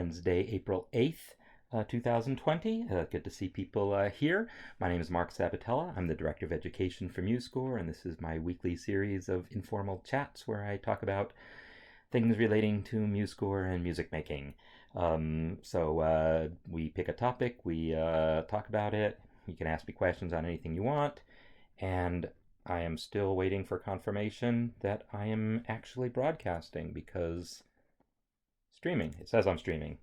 Wednesday, April 8th, 2020. Good to see people here. My name is Marc Sabatella. I'm the Director of Education for MuseScore, and this is my weekly series of informal chats where I talk about things relating to MuseScore and music making. We pick a topic, we talk about it. You can ask me questions on anything you want, and I am still waiting for confirmation that I am actually broadcasting because streaming. It says I'm streaming,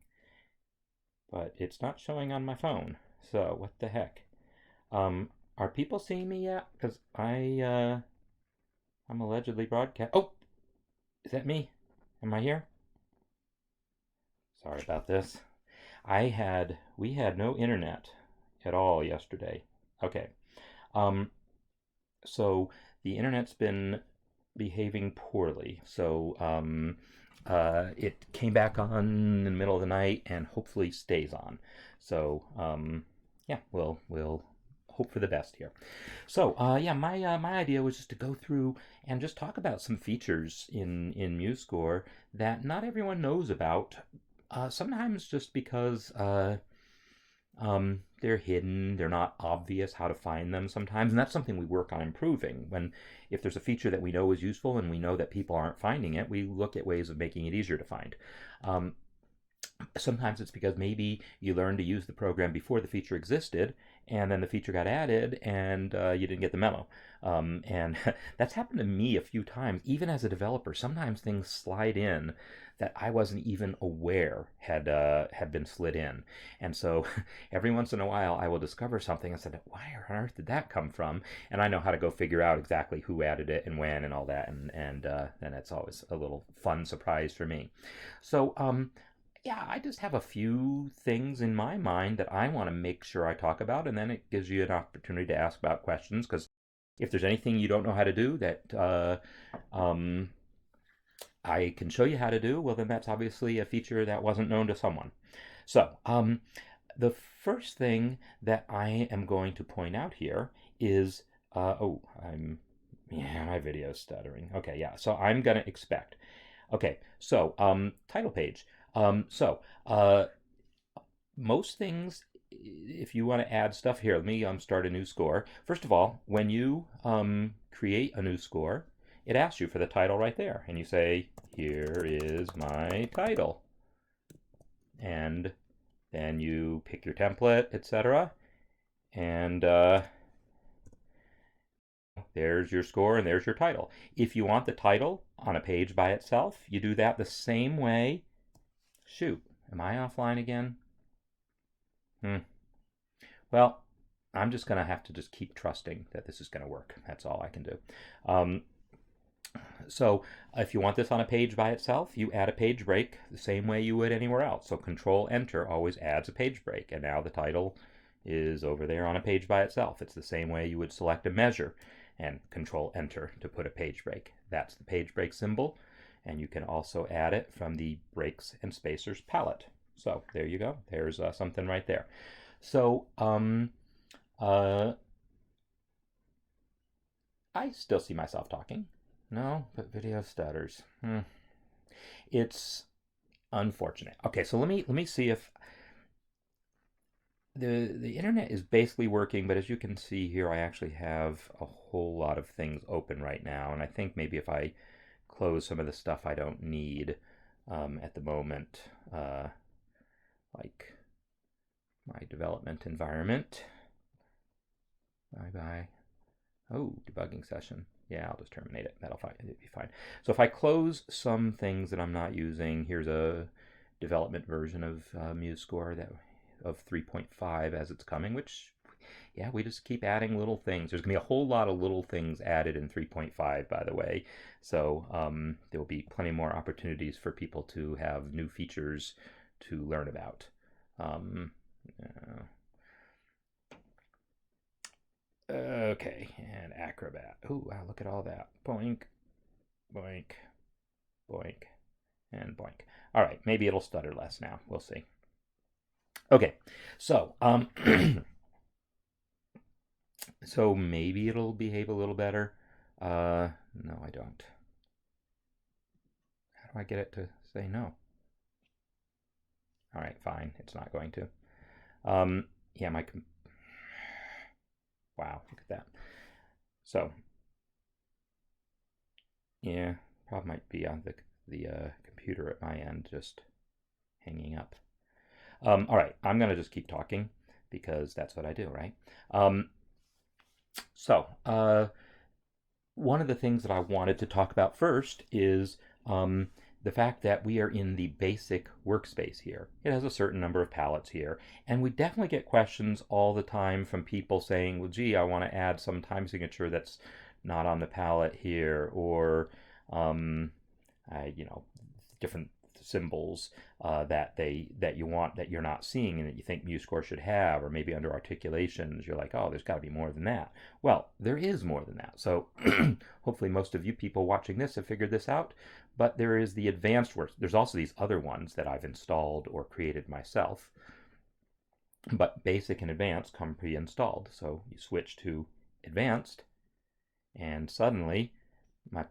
but it's not showing on my phone. So what the heck? Are people seeing me yet? Because I'm allegedly broadcast. Oh, is that me? Am I here? Sorry about this. We had no internet at all yesterday. Okay. So the internet's been behaving poorly. So it came back on in the middle of the night and hopefully stays on. So yeah, we'll hope for the best here. So my idea was just to go through and just talk about some features in MuseScore that not everyone knows about. Sometimes just because they're hidden, they're not obvious how to find them sometimes, and that's something we work on improving. If there's a feature that we know is useful and we know that people aren't finding it, we look at ways of making it easier to find. Sometimes it's because maybe you learned to use the program before the feature existed, and then the feature got added, and you didn't get the memo. And that's happened to me a few times, even as a developer. Sometimes things slide in that I wasn't even aware had been slid in. And so every once in a while I will discover something and say, why on earth did that come from? And I know how to go figure out exactly who added it and when and all that, and it's always a little fun surprise for me. So yeah, I just have a few things in my mind that I want to make sure I talk about, and then it gives you an opportunity to ask about questions, because if there's anything you don't know how to do that I can show you how to do, well, then that's obviously a feature that wasn't known to someone. So the first thing that I am going to point out here is, my video's stuttering. Okay, yeah, so I'm going to expect. Okay, so title page. Most things, if you want to add stuff here, let me start a new score. First of all, when you create a new score, it asks you for the title right there, and you say, here is my title. And then you pick your template, etc. And there's your score and there's your title. If you want the title on a page by itself, you do that the same way. Shoot, am I offline again? Well, I'm just going to have to just keep trusting that this is going to work. That's all I can do. So if you want this on a page by itself, you add a page break the same way you would anywhere else. So Control-Enter always adds a page break, and now the title is over there on a page by itself. It's the same way you would select a measure and Control-Enter to put a page break. That's the page break symbol, and you can also add it from the Breaks and Spacers palette. So there you go. There's something right there. So I still see myself talking. No, but video stutters. It's unfortunate. Okay, so let me see if the internet is basically working, but as you can see here, I actually have a whole lot of things open right now, and I think maybe if I close some of the stuff I don't need at the moment, like my development environment. Bye-bye. Oh, debugging session. Yeah, I'll just terminate it. It'll be fine. So if I close some things that I'm not using, here's a development version of MuseScore of 3.5 as it's coming, which, yeah, we just keep adding little things. There's going to be a whole lot of little things added in 3.5, by the way. So there will be plenty more opportunities for people to have new features to learn about. Okay, and Acrobat. Ooh, wow, look at all that. Boink, boink, boink, and boink. All right, maybe it'll stutter less now. We'll see. Okay, so so maybe it'll behave a little better. No, I don't. How do I get it to say no? All right, fine. It's not going to. Yeah, wow, look at that. So, yeah, problem might be on the computer at my end just hanging up. All right, I'm gonna just keep talking because that's what I do, right? Um, so, one of the things that I wanted to talk about first is the fact that we are in the basic workspace here. It has a certain number of palettes here, and we definitely get questions all the time from people saying, well, gee, I want to add some time signature that's not on the palette here, or, um, you know, different symbols that you want that you're not seeing and that you think MuseScore should have, or maybe under articulations you're like, oh, there's got to be more than that. Well, there is more than that. So hopefully most of you people watching this have figured this out. But there is the advanced works. There's also these other ones that I've installed or created myself. But basic and advanced come pre-installed. So you switch to advanced, and suddenly my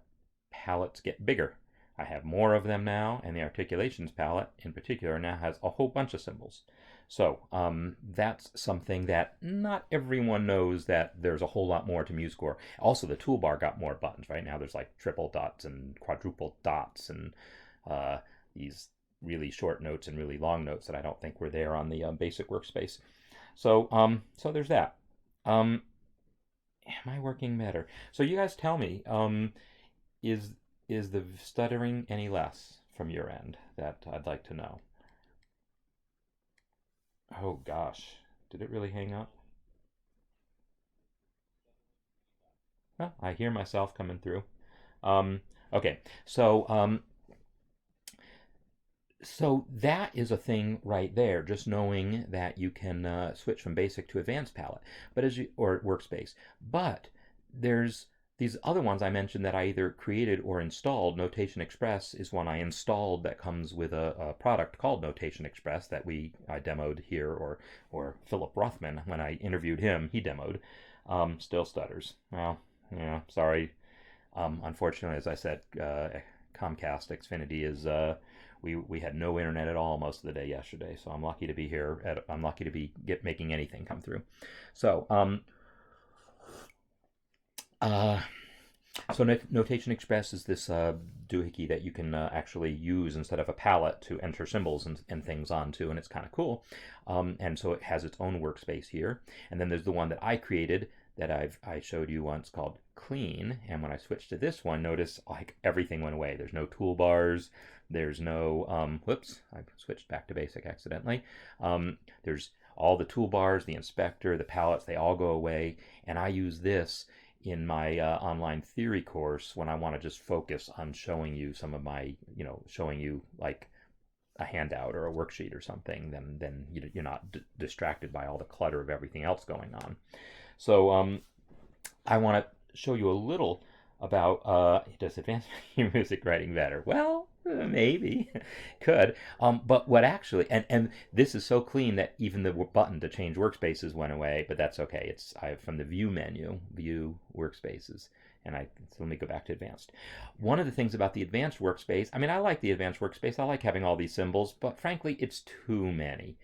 palettes get bigger. I have more of them now, and the articulations palette in particular now has a whole bunch of symbols. So that's something that not everyone knows, that there's a whole lot more to MuseScore. Also, the toolbar got more buttons. Right now there's like triple dots and quadruple dots and these really short notes and really long notes that I don't think were there on the basic workspace. So so there's that. Am I working better? So you guys tell me, is is the stuttering any less from your end? That I'd like to know. Oh gosh, did it really hang up? Well, I hear myself coming through. Um, okay, so so that is a thing right there. Just knowing that you can switch from basic to advanced palette, but as you or workspace. But there's these other ones I mentioned that I either created or installed. Notation Express is one I installed that comes with a product called Notation Express that I demoed here, or Philip Rothman, when I interviewed him, he demoed. Still stutters. Well, yeah, sorry. Unfortunately, as I said, Comcast Xfinity is we had no internet at all most of the day yesterday, so I'm lucky to be here. I'm lucky to be making anything come through. So uh, so Notation Express is this doohickey that you can actually use instead of a palette to enter symbols and things onto, and it's kind of cool. And so it has its own workspace here. And then there's the one that I created that I showed you once called Clean. And when I switched to this one, notice like everything went away. There's no toolbars. There's no, whoops, I switched back to basic accidentally. There's all the toolbars, the inspector, the palettes, they all go away. And I use this in my online theory course when I want to just focus on showing you some of my, showing you like a handout or a worksheet or something, then you're not distracted by all the clutter of everything else going on. So I want to show you a little about does advanced music writing better? Well, maybe could. But what actually, and this is so clean that even the button to change workspaces went away, but that's okay. It's from the view menu, view workspaces. And so let me go back to advanced. One of the things about the advanced workspace, I mean, I like the advanced workspace. I like having all these symbols, but frankly, it's too many.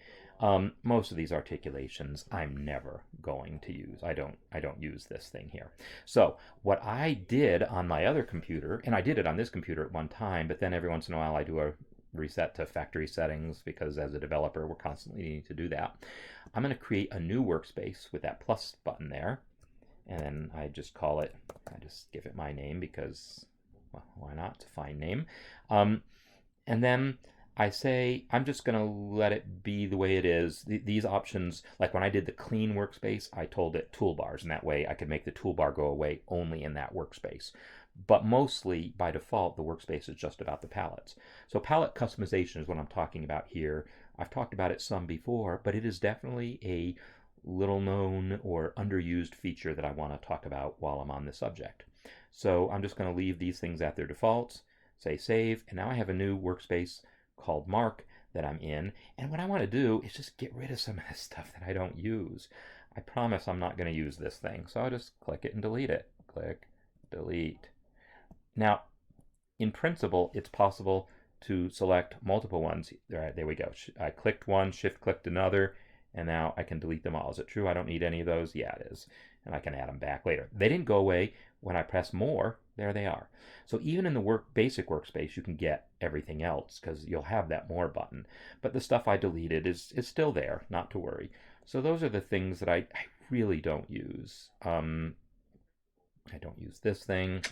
Most of these articulations I'm never going to use. I don't use this thing here. So what I did on my other computer, and I did it on this computer at one time, but then every once in a while I do a reset to factory settings because as a developer we're constantly needing to do that. I'm going to create a new workspace with that plus button there, and then I just give it my name because, well, why not? It's a fine name. And then I say I'm just going to let it be the way it is. These options, like when I did the clean workspace, I told it toolbars, and that way I could make the toolbar go away only in that workspace. But mostly, by default, the workspace is just about the palettes. So palette customization is what I'm talking about here. I've talked about it some before, but it is definitely a little known or underused feature that I want to talk about while I'm on the subject. So I'm just going to leave these things at their defaults, say save, and now I have a new workspace called Marc that I'm in, and what I want to do is just get rid of some of this stuff that I don't use. I promise I'm not going to use this thing, so I'll just click it and delete it. Click, delete. Now, in principle, it's possible to select multiple ones. All right, there we go. I clicked one, shift clicked another, and now I can delete them all. Is it true I don't need any of those? Yeah, it is. And I can add them back later. They didn't go away when I press more. There they are. So even in the basic workspace, you can get everything else because you'll have that more button. But the stuff I deleted is still there, not to worry. So those are the things that I really don't use. I don't use this thing.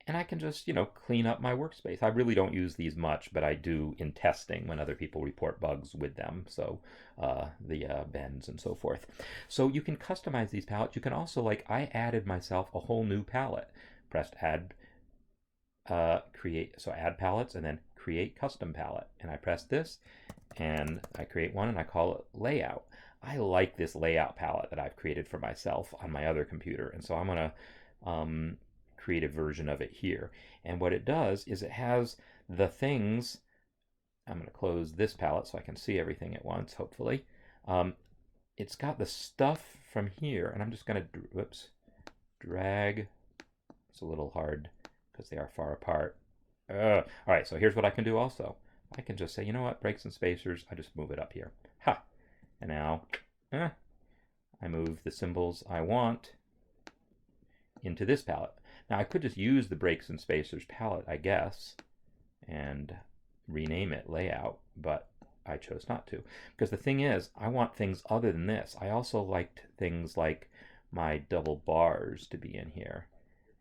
And I can just, clean up my workspace. I really don't use these much, but I do in testing when other people report bugs with them. So the bends and so forth. So you can customize these palettes. You can also, I added myself a whole new palette. Pressed add, create, so add palettes and then create custom palette. And I press this and I create one and I call it layout. I like this layout palette that I've created for myself on my other computer. And so I'm going to create a version of it here. And what it does is it has the things. I'm going to close this palette so I can see everything at once, hopefully. It's got the stuff from here, and I'm just going to drag. It's a little hard because they are far apart. All right, so here's what I can do also. I can just say, you know what, breaks and spacers, I just move it up here. Ha! And now I move the symbols I want into this palette. Now I could just use the breaks and spacers palette, I guess, and rename it layout, but I chose not to. Because the thing is, I want things other than this. I also liked things like my double bars to be in here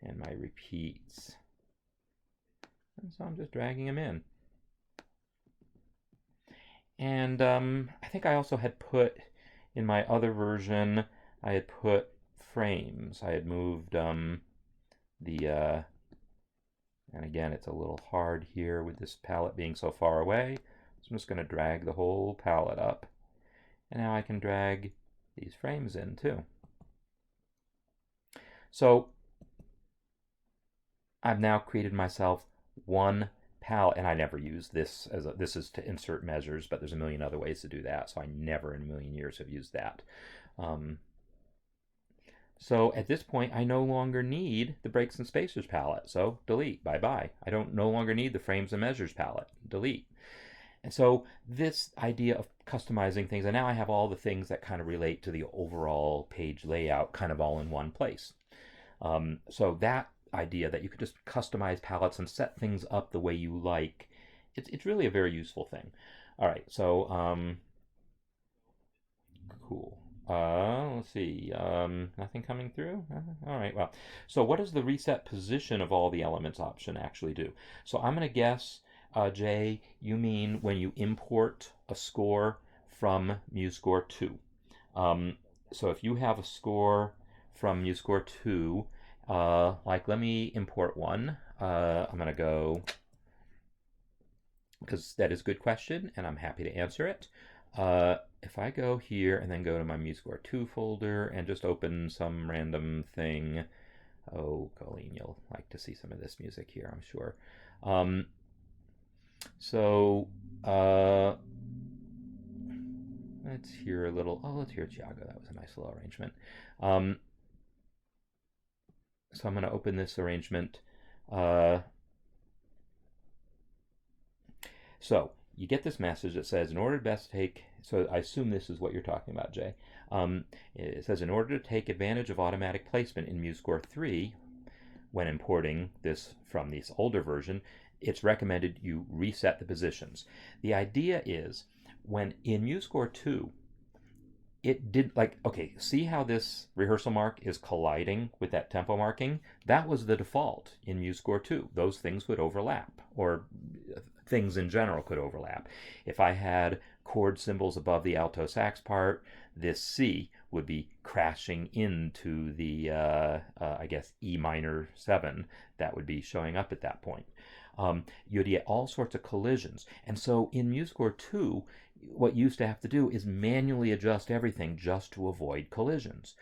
and my repeats. And so I'm just dragging them in. And I think I also had put, in my other version, I had put frames. I had moved and again, it's a little hard here with this palette being so far away. So I'm just going to drag the whole palette up. And now I can drag these frames in too. So I've now created myself one palette, and I never use this as this is to insert measures, but there's a million other ways to do that, so I never in a million years have used that. So at this point, I no longer need the breaks and spacers palette, so delete, bye-bye. I don't no longer need the frames and measures palette, delete. And so this idea of customizing things, and now I have all the things that kind of relate to the overall page layout kind of all in one place. So that idea that you could just customize palettes and set things up the way you like, it's really a very useful thing. All right, so cool. Let's see, nothing coming through? All right, well, so what does the reset position of all the elements option actually do? So I'm going to guess, Jay, you mean when you import a score from MuseScore 2. So if you have a score from MuseScore 2, let me import one. I'm going to go, because that is a good question, and I'm happy to answer it. If I go here and then go to my MuseScore 2 folder and just open some random thing, oh, Colleen, you'll like to see some of this music here, I'm sure. Let's hear a little, let's hear Thiago. That was a nice little arrangement. So I'm going to open this arrangement. So you get this message that says, in order to best take, so I assume this is what you're talking about, Jay. It says, in order to take advantage of automatic placement in MuseScore 3, when importing this from this older version, it's recommended you reset the positions. The idea is, when in MuseScore 2, it did, okay, see how this rehearsal mark is colliding with that tempo marking? That was the default in MuseScore 2. Those things would overlap, or things in general could overlap. If I had chord symbols above the alto sax part, this C would be crashing into the, I guess, E minor 7 that would be showing up at that point. You'd get all sorts of collisions. And so in MuseScore 2, what you used to have to do is manually adjust everything just to avoid collisions.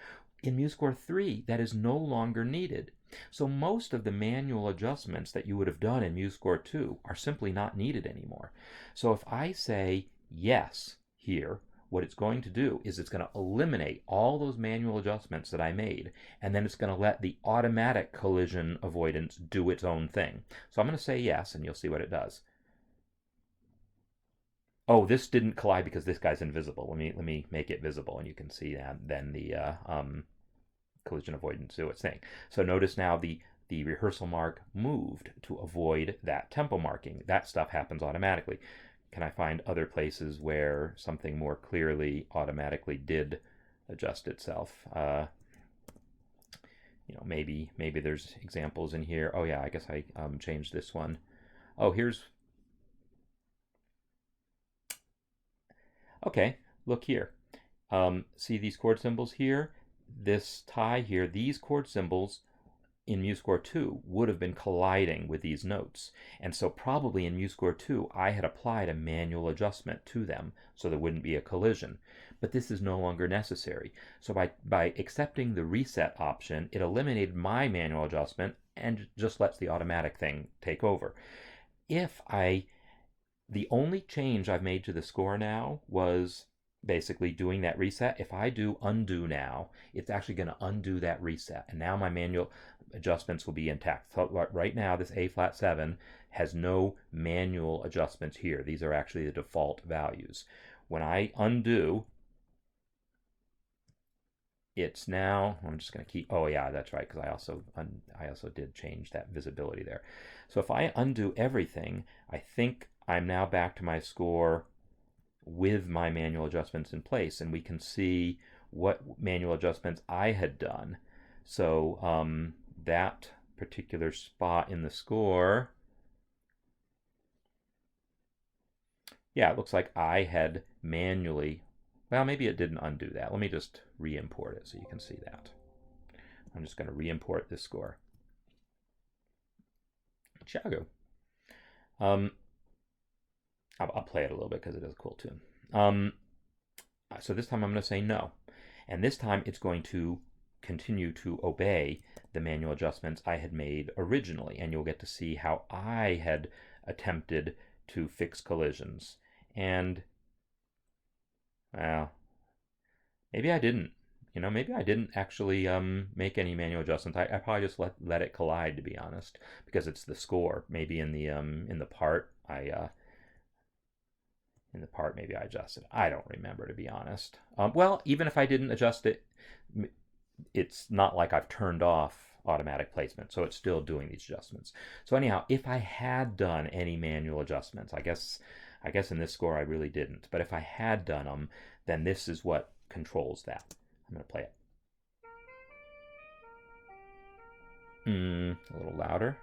In MuseScore 3, that is no longer needed. So most of the manual adjustments that you would have done in MuseScore 2 are simply not needed anymore. So if I say yes here, what it's going to do is it's going to eliminate all those manual adjustments that I made, and then it's going to let the automatic collision avoidance do its own thing. So I'm going to say yes, and you'll see what it does. Oh, this didn't collide because this guy's invisible. Let me make it visible, and you can see that then the collision avoidance do its thing. So notice now the rehearsal mark moved to avoid that tempo marking. That stuff happens automatically. Can I find other places where something more clearly automatically did adjust itself? Maybe there's examples in here. Oh yeah, I guess I changed this one. Oh, okay, look here. See these chord symbols here? This tie here, these chord symbols in MuseScore 2 would have been colliding with these notes. And so probably in MuseScore 2, I had applied a manual adjustment to them so there wouldn't be a collision. But this is no longer necessary. So by accepting the reset option, it eliminated my manual adjustment and just lets the automatic thing take over. The only change I've made to the score now was basically doing that reset. If I do undo now, it's actually going to undo that reset. And now my manual adjustments will be intact. So right now, this A flat 7 has no manual adjustments here. These are actually the default values. When I undo, it's now, I'm just going to keep, oh yeah, that's right, because I also did change that visibility there. So if I undo everything, I think I'm now back to my score with my manual adjustments in place, and we can see what manual adjustments I had done. So that particular spot in the score, yeah, it looks like I had manually, well, maybe it didn't undo that. Let me just re-import it so you can see that. I'm just going to re-import this score. Chiago. I'll play it a little bit because it is a cool tune. So this time I'm going to say no. And this time it's going to continue to obey the manual adjustments I had made originally. And you'll get to see how I had attempted to fix collisions. And, well, maybe I didn't. Maybe I didn't actually make any manual adjustments. I probably just let it collide, to be honest, because it's the score. Maybe in the part maybe I adjusted. I don't remember, to be honest. Well, even if I didn't adjust it, it's not like I've turned off automatic placement, so it's still doing these adjustments. So anyhow, if I had done any manual adjustments, I guess in this score I really didn't, but if I had done them, then this is what controls that. I'm going to play it. A little louder.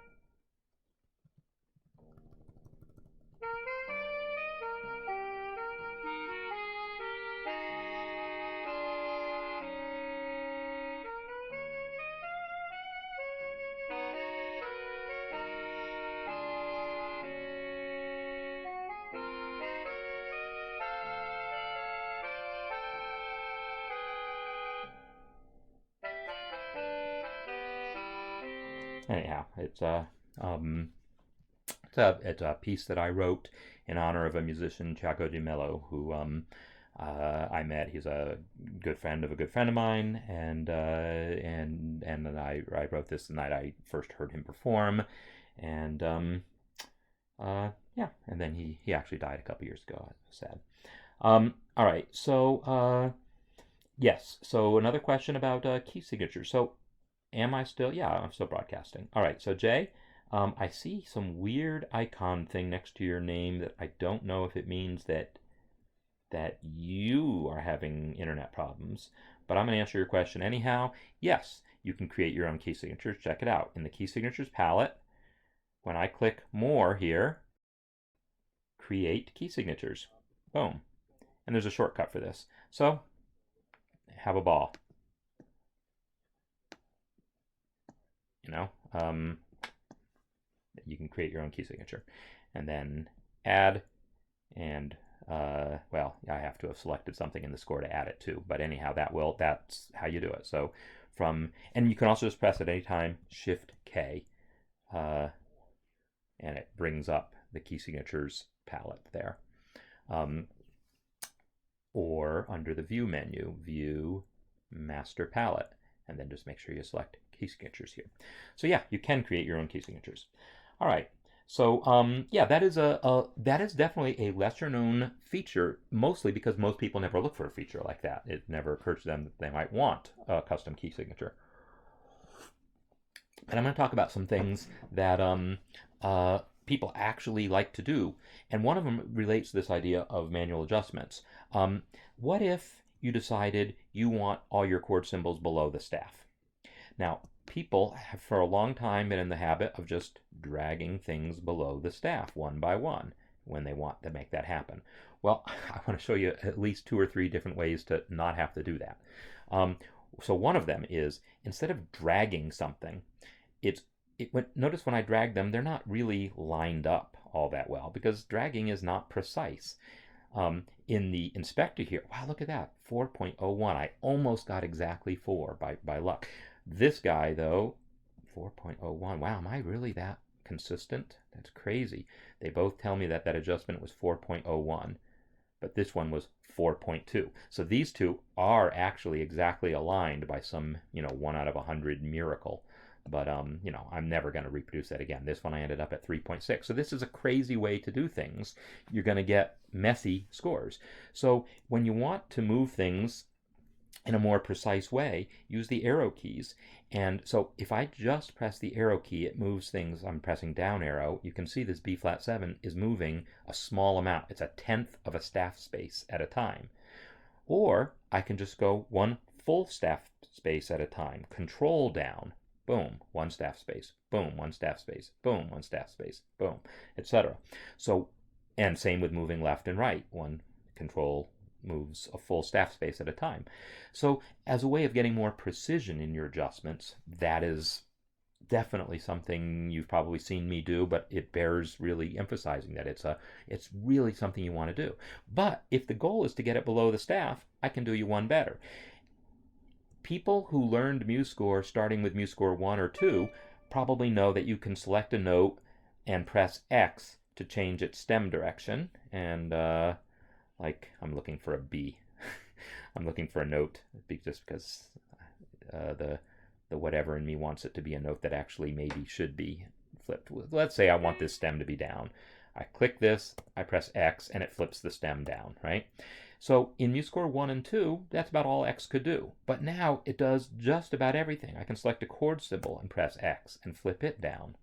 Anyhow, it's a piece that I wrote in honor of a musician, Chaco Di Mello, who I met. He's a good friend of a good friend of mine, and then I wrote this the night I first heard him perform, and yeah, and then he actually died a couple years ago. Sad. All right, so yes, so another question about key signatures. So am I still? Yeah, I'm still broadcasting. All right, so Jay, I see some weird icon thing next to your name that I don't know if it means that you are having internet problems, but I'm going to answer your question anyhow. Yes, you can create your own key signatures. Check it out. In the key signatures palette, when I click more here, create key signatures. Boom. And there's a shortcut for this. So have a ball. You can create your own key signature, and then add, and well, I have to have selected something in the score to add it to, but anyhow, that's how you do it. So and you can also just press at any time Shift K, and it brings up the key signatures palette there. Or under the View menu, View Master Palette, and then just make sure you select key signatures here. So yeah, you can create your own key signatures. All right, So yeah, that is definitely a lesser known feature, mostly because most people never look for a feature like that. It never occurs to them that they might want a custom key signature. And I'm going to talk about some things that people actually like to do. And one of them relates to this idea of manual adjustments. What if you decided you want all your chord symbols below the staff? Now, people have for a long time been in the habit of just dragging things below the staff one by one when they want to make that happen. Well, I want to show you at least 2 or 3 different ways to not have to do that. Um, so one of them is instead of dragging something, it's notice when I drag them, they're not really lined up all that well because dragging is not precise. In the inspector here, wow, look at that, 4.01. I almost got exactly 4 by luck. This guy, though, 4.01. Wow, am I really that consistent? That's crazy. They both tell me that that adjustment was 4.01, but this one was 4.2. So these two are actually exactly aligned by some, 1 out of 100 miracle. But, I'm never going to reproduce that again. This one I ended up at 3.6. So this is a crazy way to do things. You're going to get messy scores. So when you want to move things in a more precise way, use the arrow keys. And so if I just press the arrow key, it moves things. I'm pressing down arrow. You can see this B flat 7 is moving a small amount. It's a tenth of a staff space at a time. Or I can just go 1 full staff space at a time. Control down. Boom, 1 staff space. Boom, 1 staff space. Boom, 1 staff space. Boom, etc. So, and same with moving left and right. 1 control moves a full staff space at a time. So as a way of getting more precision in your adjustments, that is definitely something you've probably seen me do, but it bears really emphasizing that it's really something you want to do. But if the goal is to get it below the staff, I can do you one better. People who learned MuseScore starting with MuseScore 1 or 2 probably know that you can select a note and press X to change its stem direction. And like I'm looking for a B. I'm looking for a note just because the whatever in me wants it to be a note that actually maybe should be flipped. Let's say I want this stem to be down. I click this, I press X, and it flips the stem down, right? So in MuseScore 1 and 2, that's about all X could do. But now it does just about everything. I can select a chord symbol and press X and flip it down.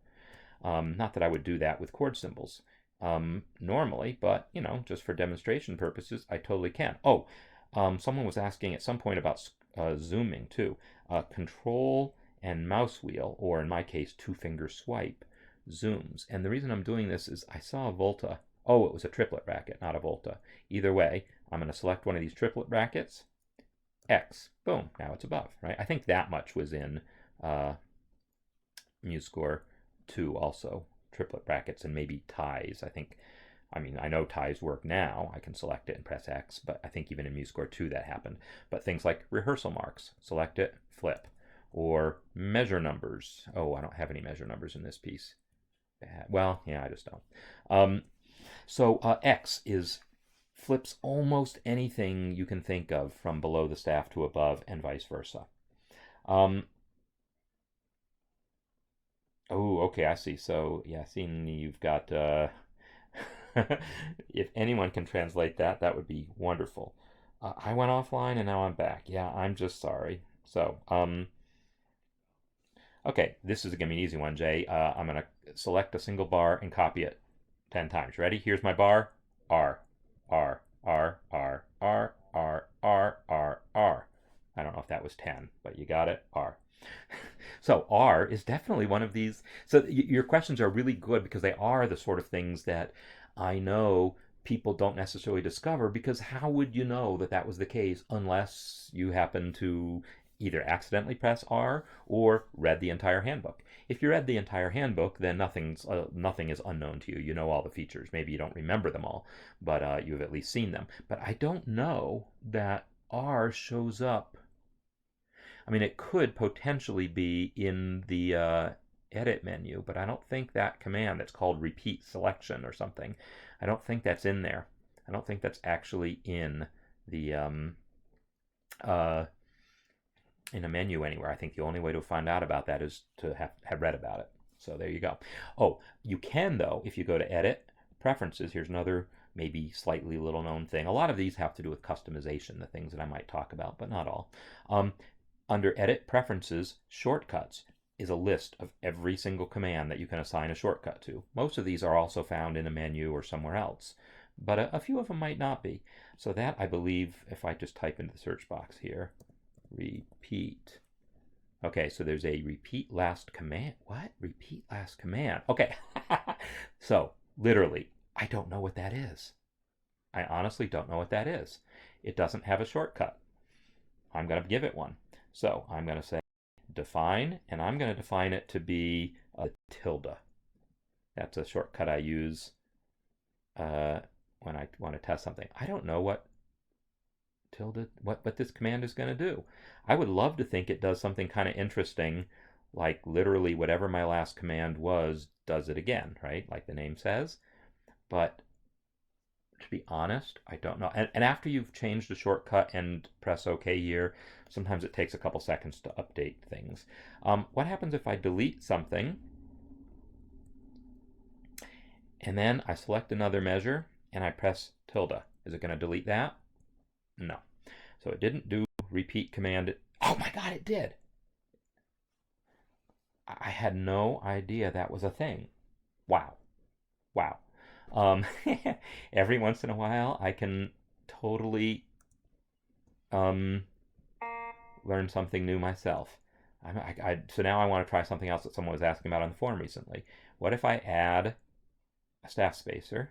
Not that I would do that with chord symbols normally, but, just for demonstration purposes, I totally can. Oh, someone was asking at some point about zooming too. Control and mouse wheel, or in my case, 2-finger swipe, zooms. And the reason I'm doing this is I saw a Volta. Oh, it was a triplet bracket, not a Volta. Either way, I'm going to select one of these triplet brackets, X, boom, now it's above, right? I think that much was in MuseScore 2 also, triplet brackets and maybe ties. I know ties work now. I can select it and press X, but I think even in MuseScore 2 that happened. But things like rehearsal marks, select it, flip. Or measure numbers. Oh, I don't have any measure numbers in this piece. Well, yeah, I just don't. So X flips almost anything you can think of from below the staff to above and vice versa. Oh, okay, I see. So, yeah, seeing you've got, if anyone can translate that, that would be wonderful. I went offline and now I'm back. Yeah, I'm just sorry. So, okay, this is going to be an easy one, Jay. I'm going to select a single bar and copy it 10 times. Ready? Here's my bar. R, R, R, R, R, R, R, R, R. I don't know if that was 10, but you got it. R. So R is definitely one of these. So your questions are really good because they are the sort of things that I know people don't necessarily discover, because how would you know that that was the case unless you happen to either accidentally press R or read the entire handbook. If you read the entire handbook, then nothing is unknown to you. You know all the features. Maybe you don't remember them all, but you've at least seen them. But I don't know that R shows up. I mean, it could potentially be in the edit menu, but I don't think that command that's called repeat selection or something, I don't think that's in there. I don't think that's actually in the in a menu anywhere. I think the only way to find out about that is to have read about it. So there you go. Oh, you can though, if you go to Edit, Preferences, here's another maybe slightly little known thing. A lot of these have to do with customization, the things that I might talk about, but not all. Under Edit Preferences, Shortcuts is a list of every single command that you can assign a shortcut to. Most of these are also found in a menu or somewhere else, but a few of them might not be. So that, I believe, if I just type into the search box here, repeat. Okay, so there's a repeat last command. What? Repeat last command. Okay. So, literally, I don't know what that is. I honestly don't know what that is. It doesn't have a shortcut. I'm going to give it one. So, I'm going to say define, and I'm going to define it to be a tilde. That's a shortcut I use when I want to test something. I don't know what tilde, what this command is going to do. I would love to think it does something kind of interesting, like literally whatever my last command was does it again, right? Like the name says. But to be honest, I don't know. And after you've changed the shortcut and press OK here, sometimes it takes a couple seconds to update things. What happens if I delete something and then I select another measure and I press tilde? Is it going to delete that? No. So it didn't do repeat command. Oh my God, it did. I had no idea that was a thing. Wow. Wow. Every once in a while, I can totally learn something new myself. So now I want to try something else that someone was asking about on the forum recently. What if I add a staff spacer,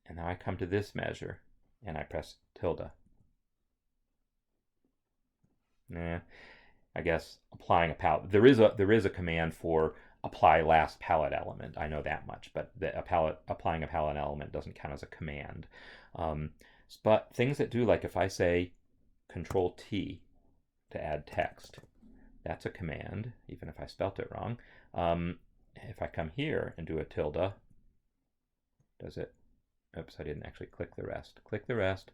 and now I come to this measure, and I press tilde? Nah, I guess applying a palette. There is a command for apply last palette element. I know that much, but applying a palette element doesn't count as a command. But things that do, like if I say Control T to add text, that's a command, even if I spelt it wrong. If I come here and do a tilde, does it? Oops, I didn't actually click the rest. Click the rest.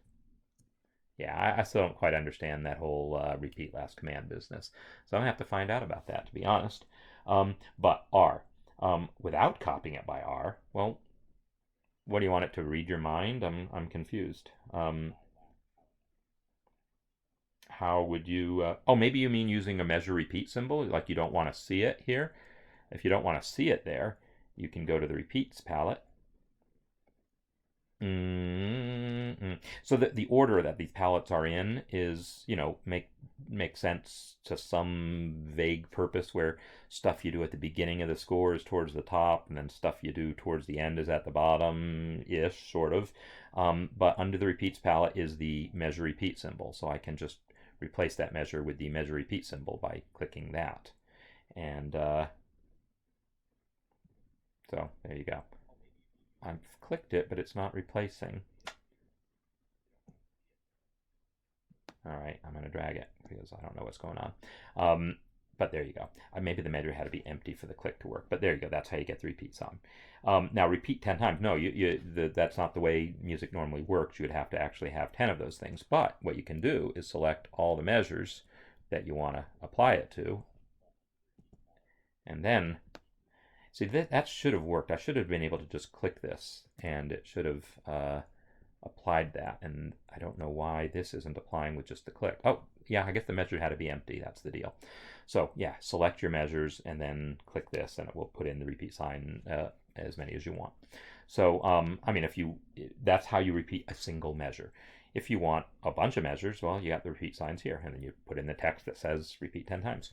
Yeah, I still don't quite understand that whole repeat last command business. So I'm going to have to find out about that, to be honest. But R, without copying it by R, well, what do you want it to read your mind? I'm confused. How would you, oh, maybe you mean using a measure repeat symbol, like you don't want to see it here. If you don't want to see it there, you can go to the repeats palette. So the order that these palettes are in is, make sense to some vague purpose, where stuff you do at the beginning of the score is towards the top, and then stuff you do towards the end is at the bottom-ish, sort of. But under the repeats palette is the measure repeat symbol, so I can just replace that measure with the measure repeat symbol by clicking that. And so there you go. I've clicked it, but it's not replacing. All right, I'm going to drag it because I don't know what's going on. But there you go. Maybe the measure had to be empty for the click to work. But there you go. That's how you get the repeat song. Now, repeat 10 times. No, that's not the way music normally works. You would have to actually have 10 of those things. But what you can do is select all the measures that you want to apply it to. And then, see, that should have worked. I should have been able to just click this, and it should have applied that. And I don't know why this isn't applying with just the click. Oh, yeah, I guess the measure had to be empty. That's the deal. So, yeah, select your measures and then click this, and it will put in the repeat sign, as many as you want. So, I mean, that's how you repeat a single measure. If you want a bunch of measures, well, you got the repeat signs here, and then you put in the text that says repeat 10 times.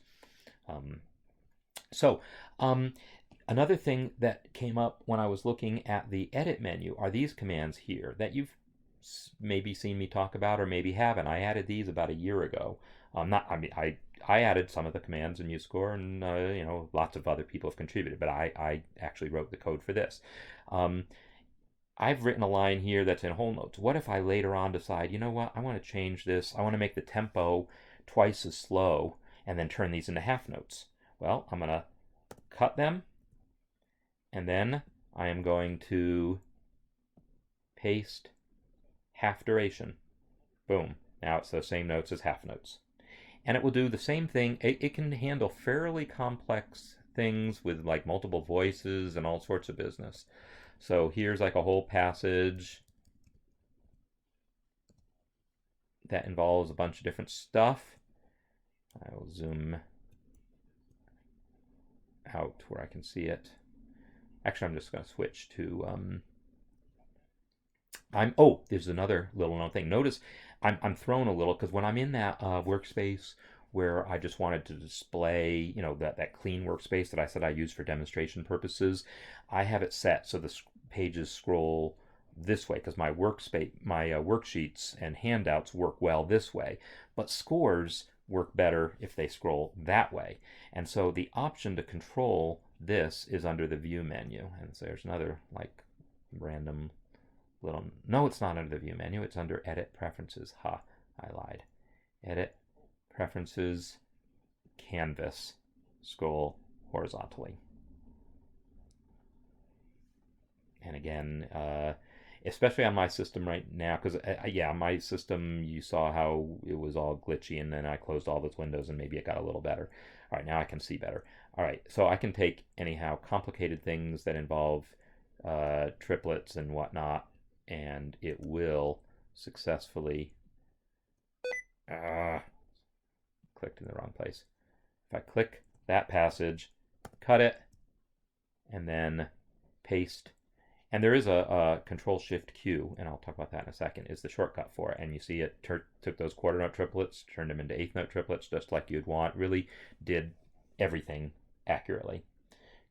Another thing that came up when I was looking at the edit menu are these commands here that you've maybe seen me talk about, or maybe haven't. I added these about a year ago. I added some of the commands in MuseScore, and lots of other people have contributed, but I actually wrote the code for this. I've written a line here that's in whole notes. What if I later on decide, you know what, I want to change this. I want to make the tempo twice as slow and then turn these into half notes. Well, I'm going to cut them, and then I am going to paste half duration. Boom. Now it's those same notes as half notes. And it will do the same thing. It can handle fairly complex things with like multiple voices and all sorts of business. So here's like a whole passage that involves a bunch of different stuff. I will zoom out where I can see it. Actually, I'm just going to switch to there's another little known thing. Notice I'm thrown a little because when I'm in that workspace where I just wanted to display, that clean workspace that I said I use for demonstration purposes, I have it set so the pages scroll this way because my worksheets and handouts work well this way, but scores work better if they scroll that way. And so the option to control this is under the View menu. And so there's another like random little, no, it's not under the View menu, it's under Edit Preferences. I lied. Edit Preferences, Canvas, scroll horizontally. And again, especially on my system right now, because my system, you saw how it was all glitchy, and then I closed all those windows and maybe it got a little better. All right, now I can see better. All right, so I can take anyhow complicated things that involve triplets and whatnot, and it will successfully clicked in the wrong place. If I click that passage, cut it, and then paste, and there is a Control-Shift-Q, and I'll talk about that in a second, is the shortcut for it. And you see it took those quarter note triplets, turned them into eighth note triplets, just like you'd want. Really did everything accurately.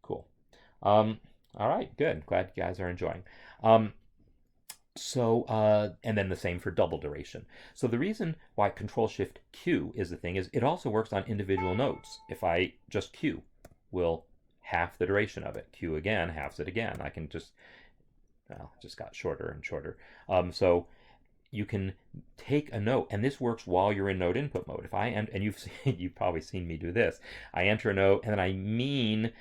Cool. All right, good. Glad you guys are enjoying. And then the same for double duration. So the reason why Control-Shift-Q is the thing is it also works on individual notes. If I just Q, will half the duration of it. Q again, halves it again. I can just got shorter and shorter. So you can take a note, and this works while you're in note input mode. If and you've probably seen me do this. I enter a note, and then I mean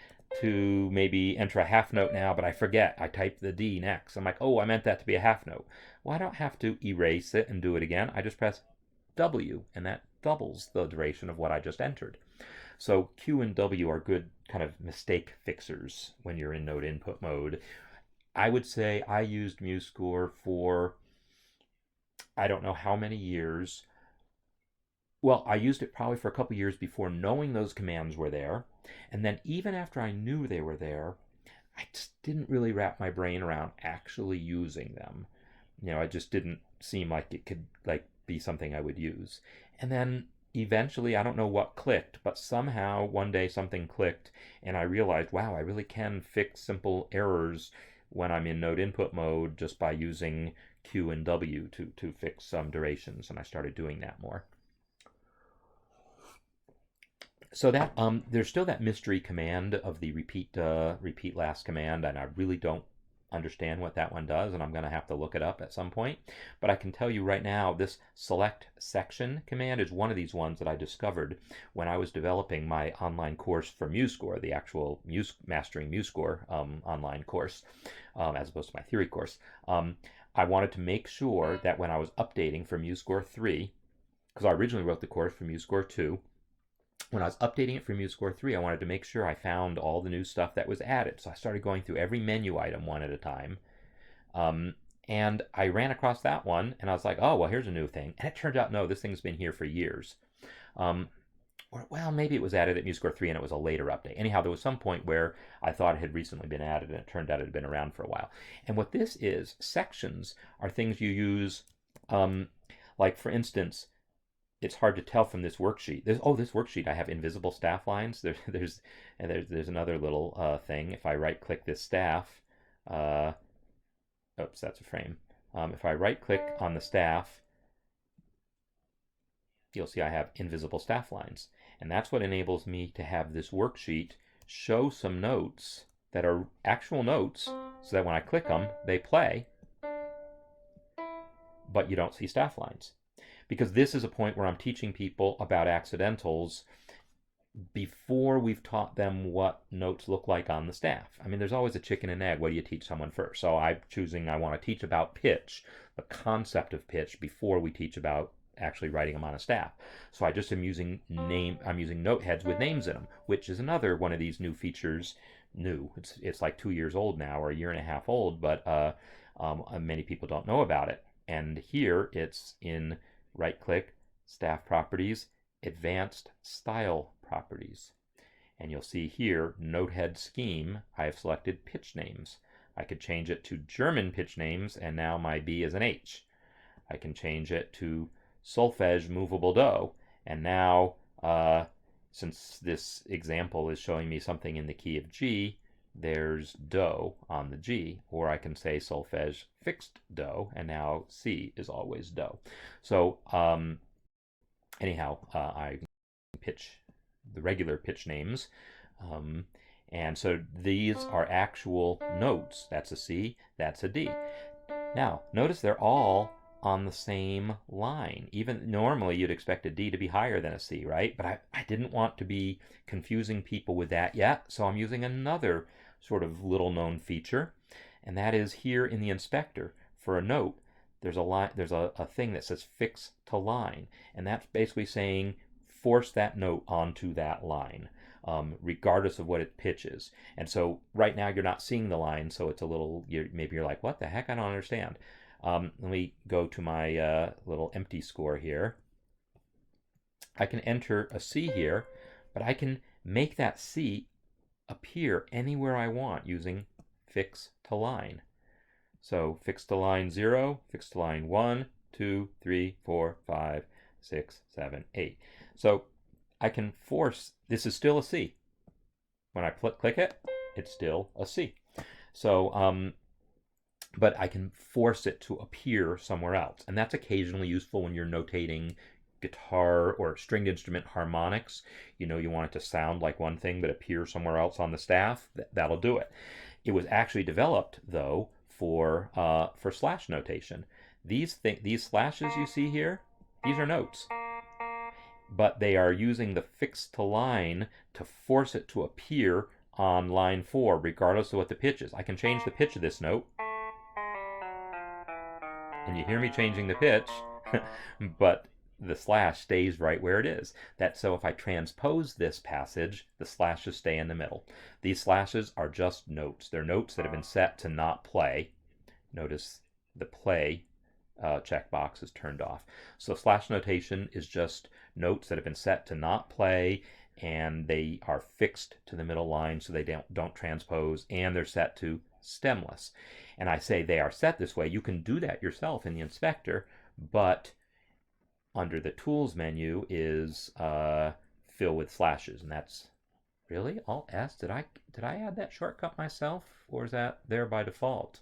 to maybe enter a half note now, but I forget. I type the D next. I'm like, oh, I meant that to be a half note. Well, I don't have to erase it and do it again. I just press W, and that doubles the duration of what I just entered. So Q and W are good kind of mistake fixers when you're in note input mode. I would say I used MuseScore for I don't know how many years. Well, I used it probably for a couple years before knowing those commands were there. And then even after I knew they were there, I just didn't really wrap my brain around actually using them. It just didn't seem like it could be something I would use. And then eventually, I don't know what clicked, but somehow one day something clicked and I realized, wow, I really can fix simple errors when I'm in note input mode just by using Q and W to fix some durations, and I started doing that more. So that there's still that mystery command of the repeat last command, and I really don't understand what that one does, and I'm going to have to look it up at some point. But I can tell you right now, this select section command is one of these ones that I discovered when I was developing my online course for MuseScore, the actual Mastering MuseScore online course, as opposed to my theory course. I wanted to make sure that when I was updating for MuseScore 3, because I originally wrote the course for MuseScore 2, when I was updating it for MuseScore 3, I wanted to make sure I found all the new stuff that was added. So I started going through every menu item one at a time. And I ran across that one, and I was like, oh, well, here's a new thing. And it turned out, no, this thing's been here for years. Well, maybe it was added at MuseScore 3 and it was a later update. Anyhow, there was some point where I thought it had recently been added, and it turned out it had been around for a while. And what this is, sections are things you use, like, for instance, it's hard to tell from this worksheet. This worksheet, I have invisible staff lines. There's another little thing. If I right-click this staff, oops, that's a frame. If I right-click on the staff, you'll see I have invisible staff lines. And that's what enables me to have this worksheet show some notes that are actual notes, so that when I click them, they play, but you don't see staff lines. Because this is a point where I'm teaching people about accidentals before we've taught them what notes look like on the staff. I mean, there's always a chicken and egg. What do you teach someone first? So I want to teach about pitch, the concept of pitch, before we teach about actually writing them on a staff. So I just am using I'm using note heads with names in them, which is another one of these new features. New. It's like 2 years old now, or a year and a half old, but many people don't know about it. And here it's in right-click, Staff Properties, Advanced Style Properties. And you'll see here, Note Head Scheme, I have selected pitch names. I could change it to German pitch names, and now my B is an H. I can change it to Solfege Movable Do, and now, since this example is showing me something in the key of G, there's Do on the G, or I can say Solfege Fixed Do, and now C is always Do. So anyhow, I pitch the regular pitch names, and so these are actual notes. That's a C, that's a D. Now, notice they're all on the same line. Even normally you'd expect a D to be higher than a C, right? But I didn't want to be confusing people with that yet, so I'm using another sort of little known feature, and that is here in the inspector for a note, there's a thing that says fix to line, and that's basically saying force that note onto that line, regardless of what its pitch is. And so right now you're not seeing the line, so it's a little, maybe you're like, what the heck, I don't understand. Let me go to my little empty score here. I can enter a C here, but I can make that C appear anywhere I want using fix to line. So fix to line 0, fix to line 1, 2, 3, 4, 5, 6, 7, 8. So I can force, this is still a C. When I click it, it's still a C. So, but I can force it to appear somewhere else. And that's occasionally useful when you're notating guitar or stringed instrument harmonics. You know, you want it to sound like one thing but appear somewhere else on the staff. That'll do it. It was actually developed, though, for slash notation. These slashes you see here, these are notes. But they are using the fix to line to force it to appear on line 4, regardless of what the pitch is. I can change the pitch of this note. And you hear me changing the pitch, but the slash stays right where it is. So if I transpose this passage, the slashes stay in the middle. These slashes are just notes. They're notes that have been set to not play. Notice the play checkbox is turned off. So slash notation is just notes that have been set to not play, and they are fixed to the middle line so they don't transpose, and they're set to stemless. And I say they are set this way. You can do that yourself in the inspector, but under the tools menu is fill with slashes, and that's really Alt-S. Did I add that shortcut myself, or is that there by default?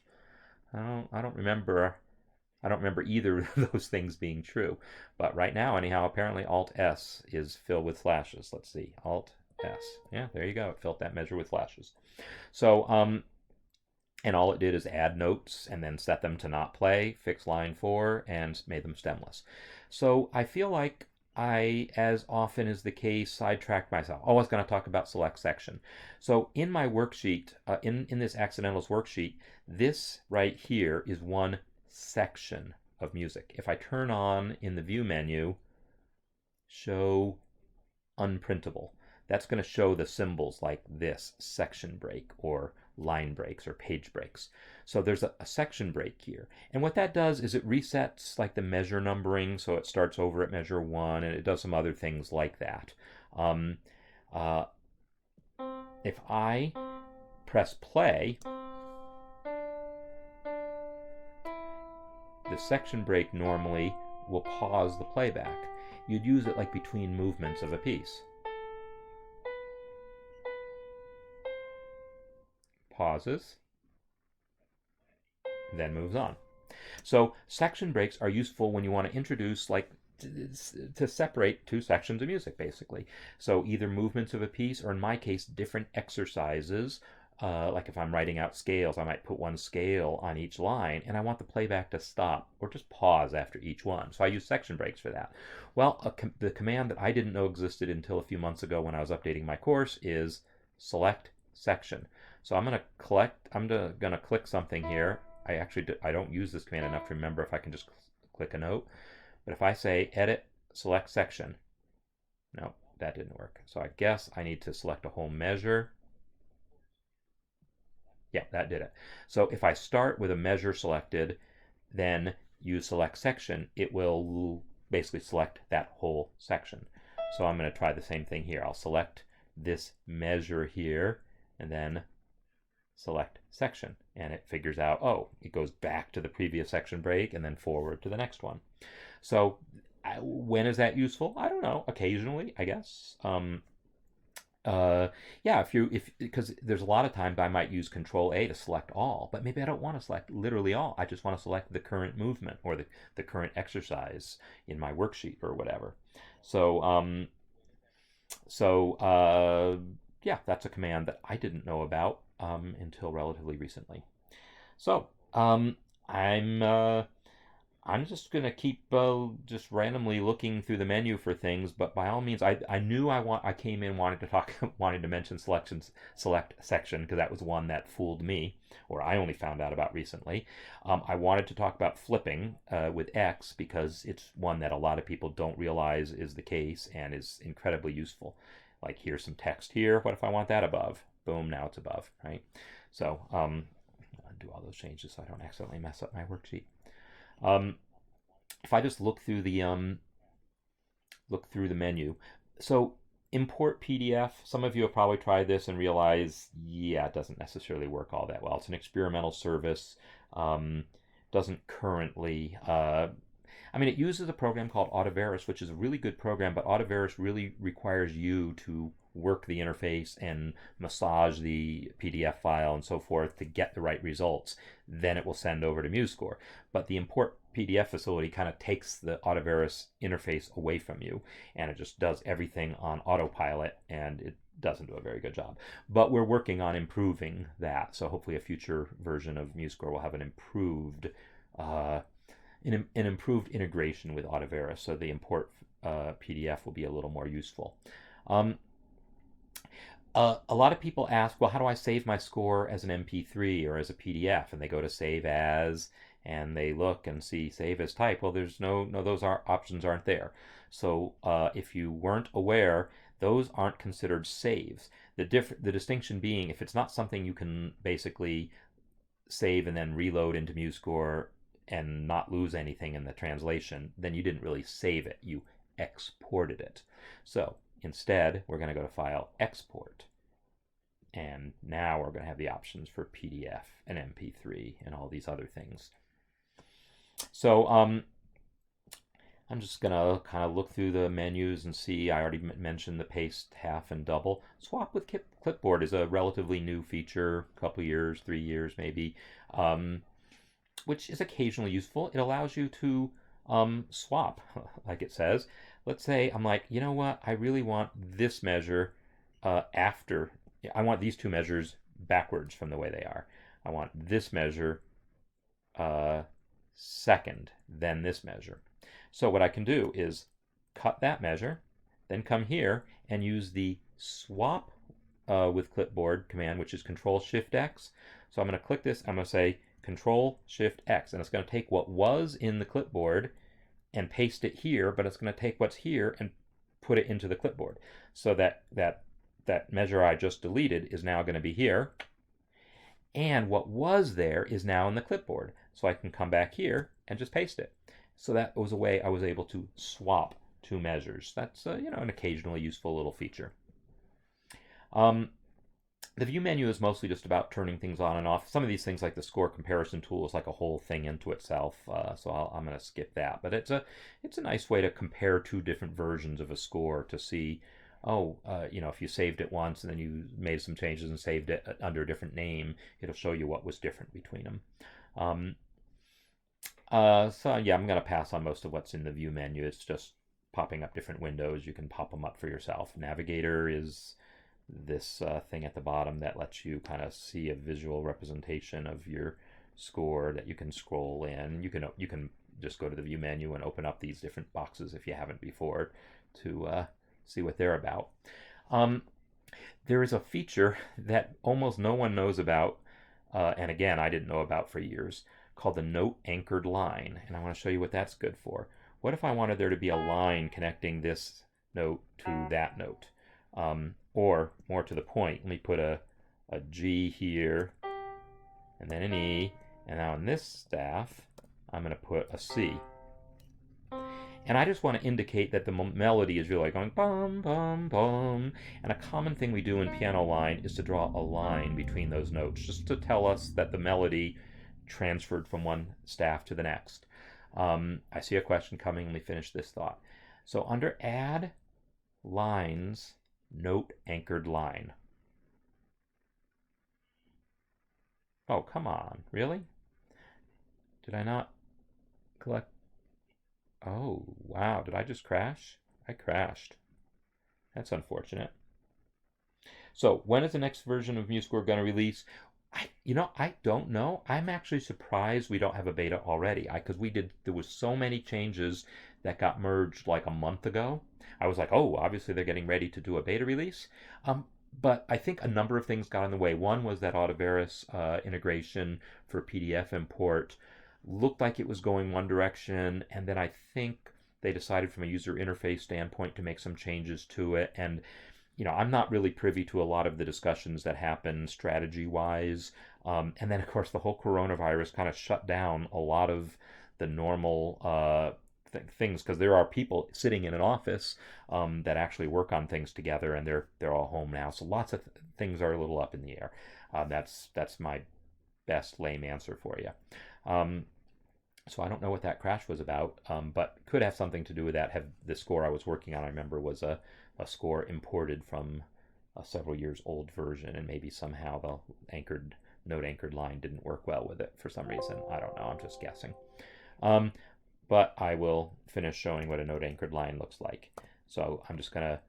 I don't remember. I don't remember either of those things being true. But right now, anyhow, apparently Alt-S is fill with slashes. Let's see, Alt-S. Yeah, there you go. It filled that measure with slashes. So, and all it did is add notes and then set them to not play, fix line 4, and made them stemless. So I feel like I, as often is the case, sidetracked myself. Oh, I was going to talk about select section. So in my worksheet, in this accidentals worksheet, this right here is one section of music. If I turn on in the view menu, show unprintable, that's going to show the symbols like this, section break or line breaks or page breaks. So there's a section break here. And what that does is it resets like the measure numbering, so it starts over at measure 1, and it does some other things like that. If I press play, the section break normally will pause the playback. You'd use it like between movements of a piece. Pauses, then moves on. So section breaks are useful when you want to introduce, like, to separate two sections of music, basically. So either movements of a piece, or in my case, different exercises. Like if I'm writing out scales, I might put one scale on each line, and I want the playback to stop or just pause after each one. So I use section breaks for that. Well, the command that I didn't know existed until a few months ago when I was updating my course is select section. So I'm going to click something here. I don't use this command enough to remember if I can just click a note. But if I say edit, select section, no, that didn't work. So I guess I need to select a whole measure. Yeah, that did it. So if I start with a measure selected, then use select section, it will basically select that whole section. So I'm going to try the same thing here. I'll select this measure here and then select section, and it figures out, oh, it goes back to the previous section break and then forward to the next one. So when is that useful? I don't know. Occasionally, I guess. Yeah, if because there's a lot of times I might use Control A to select all, but maybe I don't want to select literally all. I just want to select the current movement or the current exercise in my worksheet or whatever. So yeah, that's a command that I didn't know about until relatively recently. So I'm just gonna keep just randomly looking through the menu for things, but by all means, I knew I came in wanting to talk wanting to mention select section because that was one that fooled me, or I only found out about recently. I wanted to talk about flipping with X because it's one that a lot of people don't realize is the case and is incredibly useful. Like here's some text here. What if I want that above? Boom, now it's above, right? So I'll do all those changes so I don't accidentally mess up my worksheet. If I just look through the menu, so import PDF. Some of you have probably tried this and realize, yeah, it doesn't necessarily work all that well. It's an experimental service. Doesn't currently. I mean, it uses a program called Autoverus, which is a really good program, but Autoverus really requires you to work the interface and massage the PDF file and so forth to get the right results. Then it will send over to MuseScore. But the import PDF facility kind of takes the Autoverus interface away from you, and it just does everything on autopilot, and it doesn't do a very good job. But we're working on improving that, so hopefully a future version of MuseScore will have an improved integration with Autoverus, so the import PDF will be a little more useful. A lot of people ask, well, how do I save my score as an MP3 or as a PDF? And they go to Save As, and they look and see Save As Type. Well, there's no those options aren't there. So if you weren't aware, those aren't considered saves. The distinction being, if it's not something you can basically save and then reload into MuseScore and not lose anything in the translation, then you didn't really save it. You exported it. So instead, we're going to go to File, Export. And now we're going to have the options for PDF and MP3 and all these other things. So I'm just going to kind of look through the menus and see. I already mentioned the paste, half, and double. Swap with Clipboard is a relatively new feature, a couple years, 3 years maybe, which is occasionally useful. It allows you to swap, like it says. Let's say I'm like, you know what? I really want this measure after. I want these two measures backwards from the way they are. I want this measure second, then this measure. So what I can do is cut that measure, then come here and use the swap with Clipboard command, which is Control-Shift-X. So I'm going to click this. I'm going to say Control-Shift-X, and it's going to take what was in the clipboard and paste it here, but it's going to take what's here and put it into the clipboard. So that measure I just deleted is now going to be here, and what was there is now in the clipboard. So I can come back here and just paste it. So that was a way I was able to swap two measures. That's an occasionally useful little feature. The view menu is mostly just about turning things on and off. Some of these things, like the score comparison tool, is like a whole thing into itself, so I'm going to skip that. But it's a nice way to compare two different versions of a score to see, if you saved it once and then you made some changes and saved it under a different name, it'll show you what was different between them. So yeah, I'm going to pass on most of what's in the view menu. It's just popping up different windows. You can pop them up for yourself. Navigator is this thing at the bottom that lets you kind of see a visual representation of your score that you can scroll in. You can just go to the view menu and open up these different boxes if you haven't before to see what they're about. There is a feature that almost no one knows about, and again, I didn't know about for years, called the Note Anchored Line, and I want to show you what that's good for. what if I wanted there to be a line connecting this note to that note? Or more to the point, let me put a G here, and then an E, and now in this staff, I'm going to put a C. And I just want to indicate that the melody is really going bum, bum, bum. And a common thing we do in piano line is to draw a line between those notes, just to tell us that the melody transferred from one staff to the next. I see a question coming. Let me finish this thought. So under Add Lines, Note Anchored Line. Oh, come on. Really? Did I not collect? Oh, wow. Did I just crash? I crashed. That's unfortunate. So when is the next version of MuseScore going to release? I don't know. I'm actually surprised we don't have a beta already. Because there was so many changes that got merged like a month ago. I was like, oh, obviously they're getting ready to do a beta release. But I think a number of things got in the way. One was that Autoverus integration for PDF import looked like it was going one direction, and then I think they decided from a user interface standpoint to make some changes to it. And I'm not really privy to a lot of the discussions that happen strategy-wise. And then, of course, the whole coronavirus kind of shut down a lot of the normal things, because there are people sitting in an office that actually work on things together, and they're all home now. So lots of things are a little up in the air. That's my best lame answer for you. So I don't know what that crash was about, but could have something to do with that. The score I was working on, I remember, was a score imported from a several years old version, and maybe somehow the note anchored line didn't work well with it for some reason. I don't know. I'm just guessing. But I will finish showing what a note anchored line looks like. So I'm just gonna,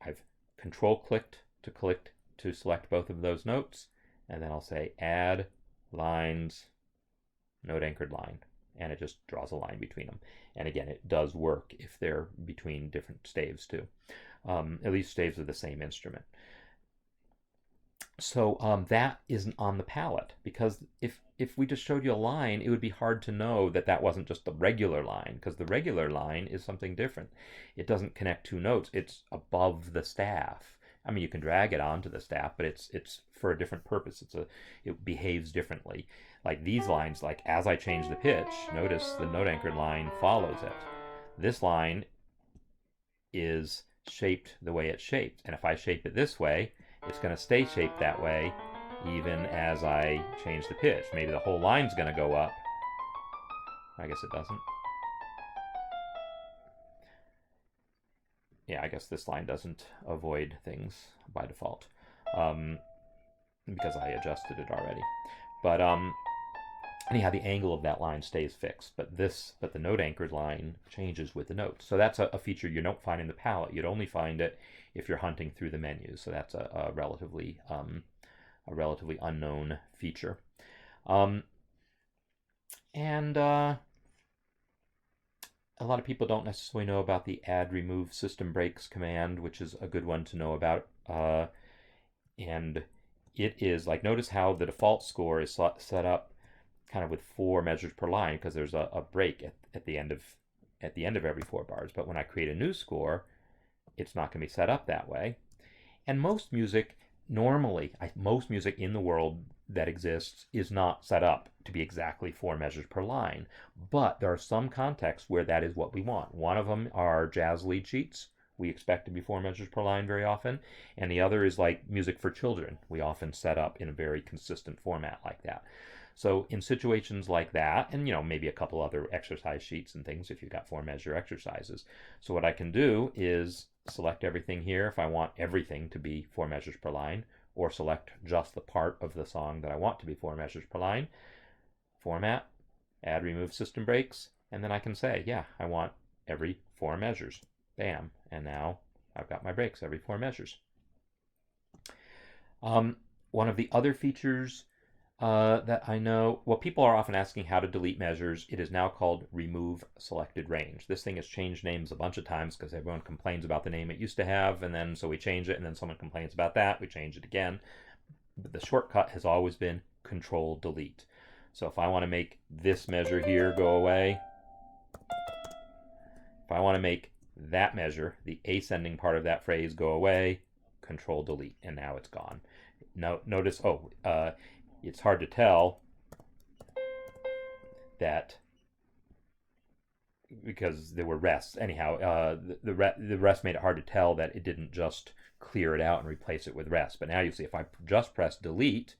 I've control clicked to select both of those notes, and then I'll say add lines, note anchored line, and it just draws a line between them. And again, it does work if they're between different staves too, at least staves of the same instrument. So that isn't on the palette, because if we just showed you a line, it would be hard to know that that wasn't just the regular line, because the regular line is something different. It doesn't connect two notes. It's above the staff. I mean, you can drag it onto the staff, but it's for a different purpose. It behaves differently. Like these lines, like as I change the pitch, notice the note anchored line follows it. This line is shaped the way it's shaped, and if I shape it this way, it's going to stay shaped that way even as I change the pitch. Maybe the whole line's going to go up. I guess it doesn't. Yeah, I guess this line doesn't avoid things by default because I adjusted it already. But anyhow, the angle of that line stays fixed, but the note anchored line changes with the notes. So that's a feature you don't find in the palette. You'd only find it if you're hunting through the menus. So that's a relatively unknown feature. And a lot of people don't necessarily know about the add remove system breaks command, which is a good one to know about. And it is like, notice how the default score is set up kind of with 4 measures per line, because there's a break at the end of every 4 bars. But when I create a new score, it's not going to be set up that way. And most music in the world that exists is not set up to be exactly 4 measures per line. But there are some contexts where that is what we want. One of them are jazz lead sheets. We expect to be 4 measures per line very often. And the other is like music for children. We often set up in a very consistent format like that. So in situations like that, and maybe a couple other exercise sheets and things if you've got 4 measure exercises. So what I can do is select everything here if I want everything to be 4 measures per line, or select just the part of the song that I want to be 4 measures per line. Format, add remove system breaks, and then I can say, yeah, I want every 4 measures. Bam, and now I've got my breaks every 4 measures. One of the other features that I know, well, people are often asking how to delete measures. It is now called remove selected range. This thing has changed names a bunch of times because everyone complains about the name it used to have, and then so we change it, and then someone complains about that, we change it again. But the shortcut has always been Control Delete. So if I want to make this measure here go away, If I want to make that measure, the ascending part of that phrase, go away, Control Delete, and now it's gone. Notice, it's hard to tell that because there were rests. Anyhow, the rest made it hard to tell that it didn't just clear it out and replace it with rests. But now you see if I just press delete,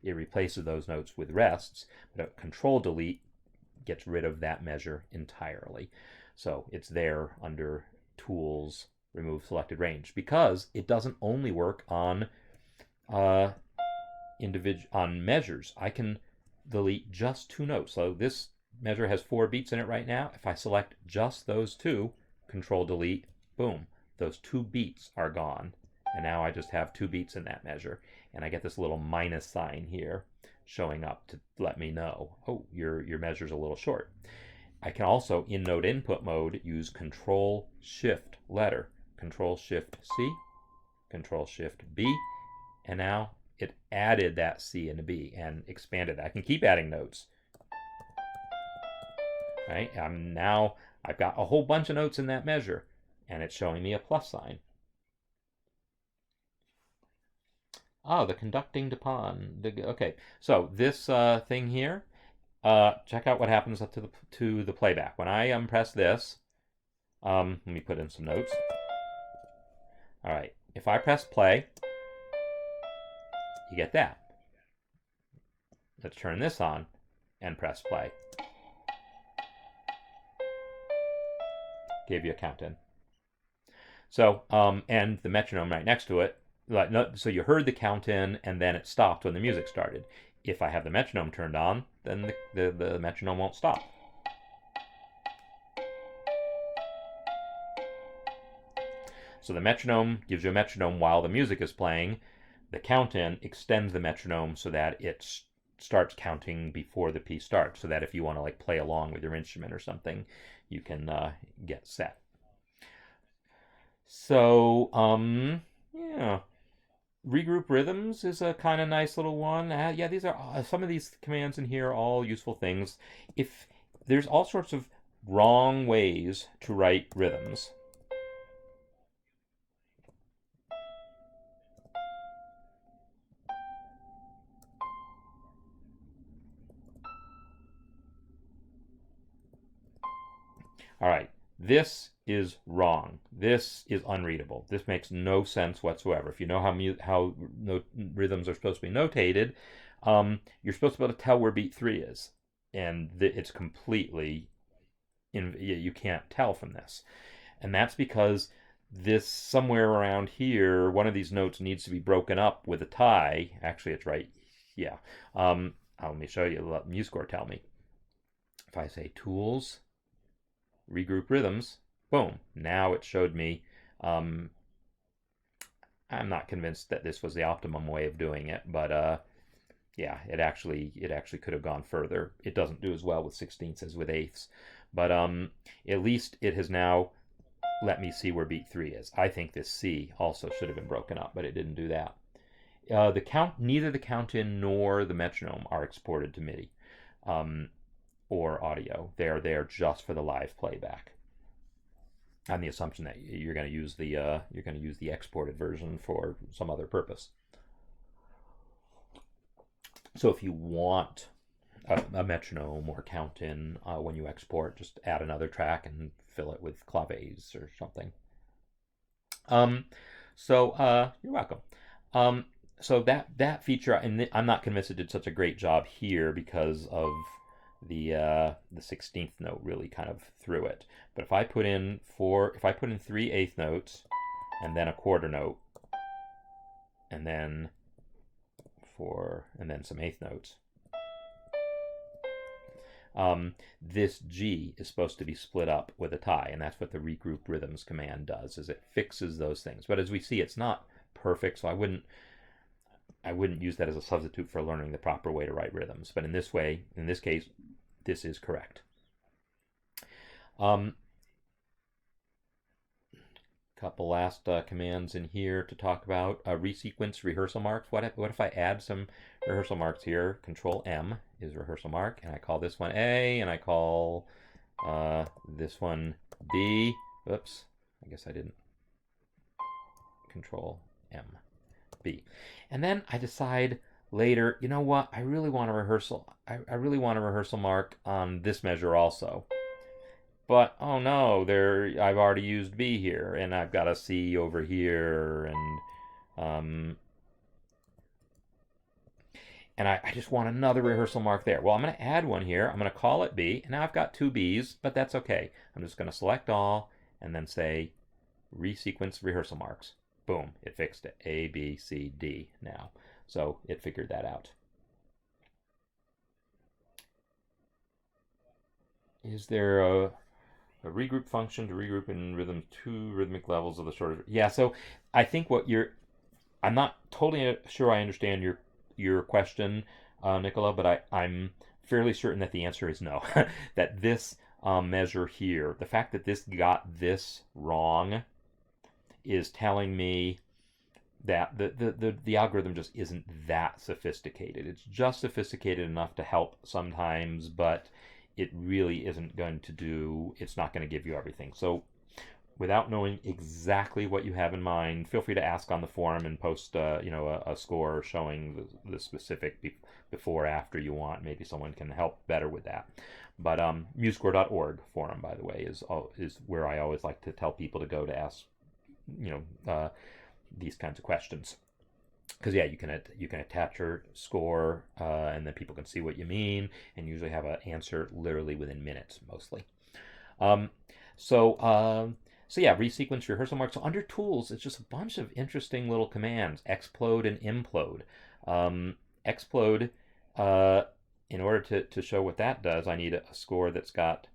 it replaces those notes with rests, but Control Delete gets rid of that measure entirely. So it's there under Tools, Remove Selected Range, because it doesn't only work on on measures. I can delete just 2 notes. So this measure has 4 beats in it right now. If I select just those 2, Control Delete, boom, those 2 beats are gone. And now I just have 2 beats in that measure. And I get this little minus sign here showing up to let me know, oh, your measure's a little short. I can also, in note input mode, use Control Shift letter, Control Shift C, Control Shift B, and now it added that C and a B and expanded that. I can keep adding notes. Right? I've got a whole bunch of notes in that measure, and it's showing me a plus sign. Oh, the conducting depend. Okay, so this thing here, check out what happens up to the playback. When I press this, let me put in some notes. All right, if I press play, you get that. Let's turn this on and press play. Gave you a count in. So, and the metronome right next to it, so you heard the count in and then it stopped when the music started. If I have the metronome turned on, then the metronome won't stop. So the metronome gives you a metronome while the music is playing. The count in extends the metronome so that it starts counting before the piece starts, so that if you want to like play along with your instrument or something, you can get set. So, yeah. Regroup Rhythms is a kind of nice little one. Yeah, these are some of these commands in here are all useful things. If there's all sorts of wrong ways to write rhythms. All right, this is wrong. This is unreadable. This makes no sense whatsoever. If you know how rhythms are supposed to be notated, you're supposed to be able to tell where beat 3 is, and it's completely you can't tell from this, and that's because this somewhere around here, one of these notes needs to be broken up with a tie. Actually, it's right. Yeah. Let me show you. Let MuseScore tell me. If I say Tools, Regroup Rhythms, boom, now it showed me. I'm not convinced that this was the optimum way of doing it, but yeah, it actually could have gone further. It doesn't do as well with 16ths as with 8ths, but at least it has now let me see where beat 3 is. I think this C also should have been broken up, but it didn't do that. Neither the count in nor the metronome are exported to MIDI. Or audio. They're there just for the live playback, on the assumption that you're going to use the exported version for some other purpose. So if you want a metronome or count in when you export, just add another track and fill it with claves or something. So you're welcome. So that feature, and I'm not convinced it did such a great job here because of the 16th note really kind of threw it. But if I put in 3 eighth notes and then a quarter note and then some eighth notes, this G is supposed to be split up with a tie, and that's what the Regroup Rhythms command does, is it fixes those things. But as we see, it's not perfect, so I wouldn't use that as a substitute for learning the proper way to write rhythms. But in this case, this is correct. Couple last commands in here to talk about. Resequence rehearsal marks. What if I add some rehearsal marks here? Control M is rehearsal mark, and I call this one A, and I call this one B. Oops, I guess I didn't. Control M, B. And then I decide later, you know what? I really want a rehearsal. I really want a rehearsal mark on this measure also. But oh no, I've already used B here, and I've got a C over here, and I just want another rehearsal mark there. Well, I'm going to add one here. I'm going to call it B, and now I've got two Bs, but that's okay. I'm just going to select all and then say resequence rehearsal marks. Boom, it fixed it. A, B, C, D now. So it figured that out. Is there a regroup function to regroup in rhythm two rhythmic levels of the shorter? Yeah, so I think I'm not totally sure I understand your question, Nicola, but I'm fairly certain that the answer is no. That this measure here, the fact that this got this wrong, is telling me that the algorithm just isn't that sophisticated. It's just sophisticated enough to help sometimes, but it really isn't going to do, it's not going to give you everything. So without knowing exactly what you have in mind, feel free to ask on the forum and post a score showing the specific before after you want. Maybe someone can help better with that. But MuseScore.org forum, by the way, is where I always like to tell people to go to ask these kinds of questions. Because yeah, you can attach your score, and then people can see what you mean, and usually have an answer literally within minutes, mostly. So yeah, resequence rehearsal marks. So under tools, it's just a bunch of interesting little commands: explode and implode. Explode, in order to show what that does, I need a score that's got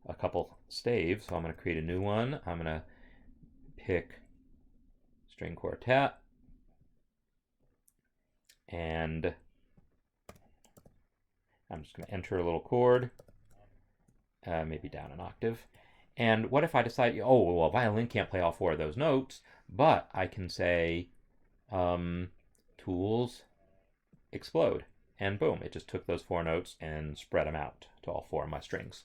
a couple staves. So I'm going to create a new one. I'm going to pick string quartet, and I'm just going to enter a little chord, maybe down an octave. And what if I decide, oh, well, violin can't play all four of those notes, but I can say tools, explode, and boom, it just took those four notes and spread them out to all four of my strings.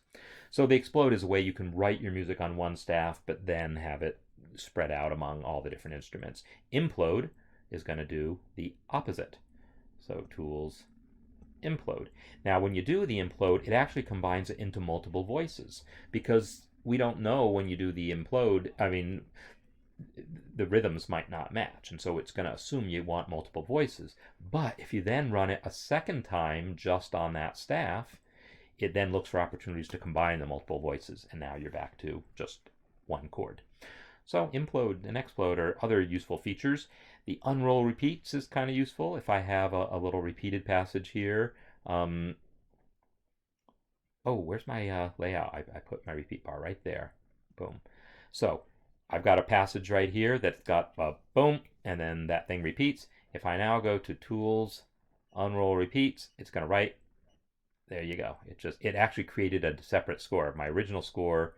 So the explode is a way you can write your music on one staff, but then have it spread out among all the different instruments. Implode is going to do the opposite. So tools, implode. Now when you do the implode, it actually combines it into multiple voices, because we don't know when you do the implode, I mean, the rhythms might not match, and so it's going to assume you want multiple voices. But if you then run it a second time just on that staff, it then looks for opportunities to combine the multiple voices, and now you're back to just one chord. So implode and explode are other useful features. The unroll repeats is kind of useful if I have a little repeated passage here. Oh, where's my layout? I put my repeat bar right there. Boom. So I've got a passage right here that's got a boom, and then that thing repeats. If I now go to Tools, Unroll Repeats, it's going to write. There you go. It actually created a separate score. My original score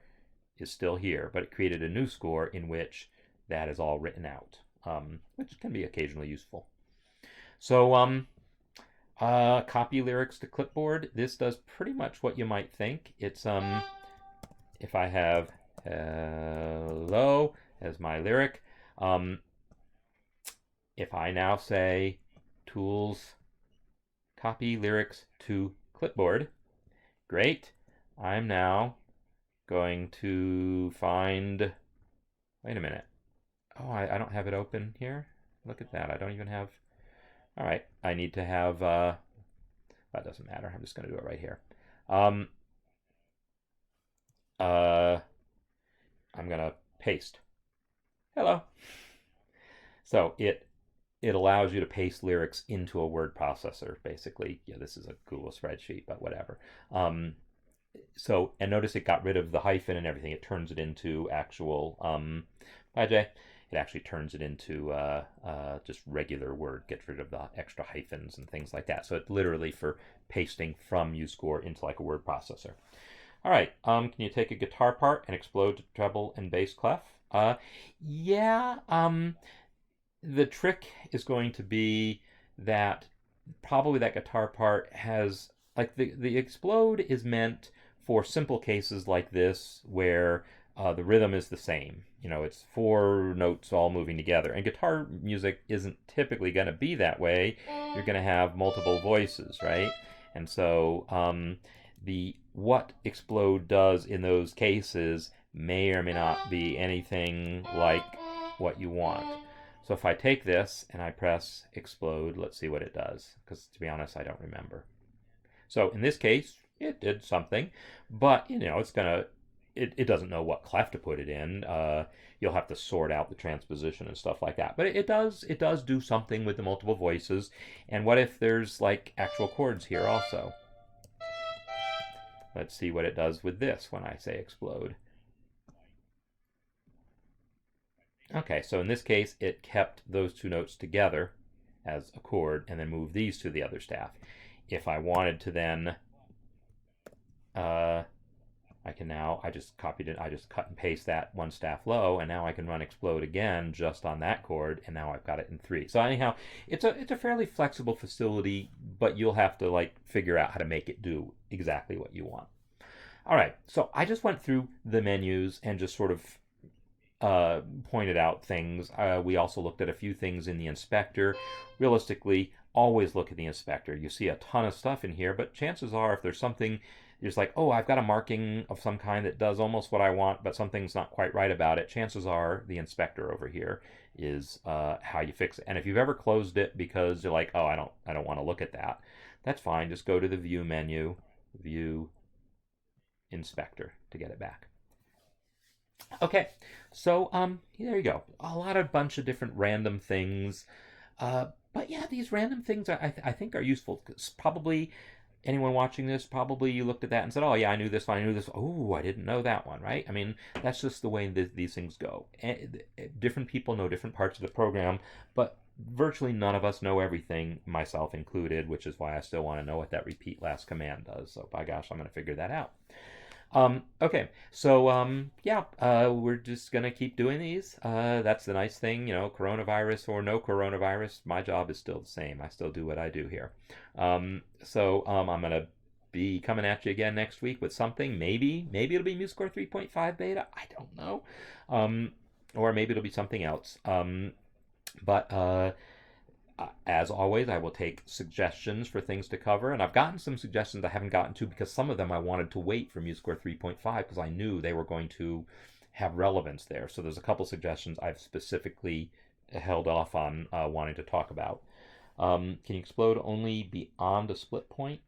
is still here, but it created a new score in which that is all written out, which can be occasionally useful. So copy lyrics to clipboard. This does pretty much what you might think. It's if I have hello as my lyric, if I now say tools, copy lyrics to clipboard, great. I'm now going to find, wait a minute. Oh, I don't have it open here. Look at that. I don't even have, all right. I need to have, that doesn't matter. I'm just going to do it right here. I'm going to paste. Hello. So it allows you to paste lyrics into a word processor, basically. Yeah, this is a Google spreadsheet, but whatever. So, and notice it got rid of the hyphen and everything. It turns it into actual, bye Jay. It actually turns it into just regular word, gets rid of the extra hyphens and things like that. So it's literally for pasting from MuseScore into like a word processor. All right, can you take a guitar part and explode to treble and bass clef? Yeah, the trick is going to be that probably that guitar part has, like the explode is meant for simple cases like this where the rhythm is the same. It's four notes all moving together. And guitar music isn't typically going to be that way. You're going to have multiple voices, right? And so the what Explode does in those cases may or may not be anything like what you want. So if I take this and I press Explode, let's see what it does. Because to be honest, I don't remember. So in this case, it did something, but it's gonna it doesn't know what clef to put it in. You'll have to sort out the transposition and stuff like that. But it does do something with the multiple voices. And what if there's like actual chords here also? Let's see what it does with this when I say Explode. Okay, so in this case, it kept those two notes together as a chord and then moved these to the other staff. If I wanted to then, I just copied it, I just cut and paste that one staff low, and now I can run Explode again just on that chord, and now I've got it in 3. So anyhow, it's a fairly flexible facility, but you'll have to like figure out how to make it do exactly what you want. All right, so I just went through the menus and just sort of pointed out things. We also looked at a few things in the inspector. Realistically, always look at the inspector. You see a ton of stuff in here, but chances are if there's something, there's like, oh, I've got a marking of some kind that does almost what I want, but something's not quite right about it, chances are the inspector over here is how you fix it. And if you've ever closed it because you're like, oh, I don't want to look at that, that's fine. Just go to the View menu, View Inspector to get it back. Okay, so there you go. A bunch of different random things. But yeah, these random things I think are useful. Because probably anyone watching this, probably you looked at that and said, oh yeah, I knew this one, I knew this. Oh, I didn't know that one, right? I mean, that's just the way these things go. Different people know different parts of the program, but virtually none of us know everything, myself included, which is why I still want to know what that repeat last command does. So by gosh, I'm going to figure that out. Okay, so yeah, we're just gonna keep doing these. That's the nice thing, coronavirus or no coronavirus, my job is still the same. I still do what I do here. So I'm gonna be coming at you again next week with something. Maybe it'll be MuseScore 3.5 beta. I don't know. Or maybe it'll be something else. But as always, I will take suggestions for things to cover, and I've gotten some suggestions I haven't gotten to because some of them I wanted to wait for MuseScore 3.5 because I knew they were going to have relevance there. So there's a couple suggestions I've specifically held off on wanting to talk about. Can you explode only beyond a split point?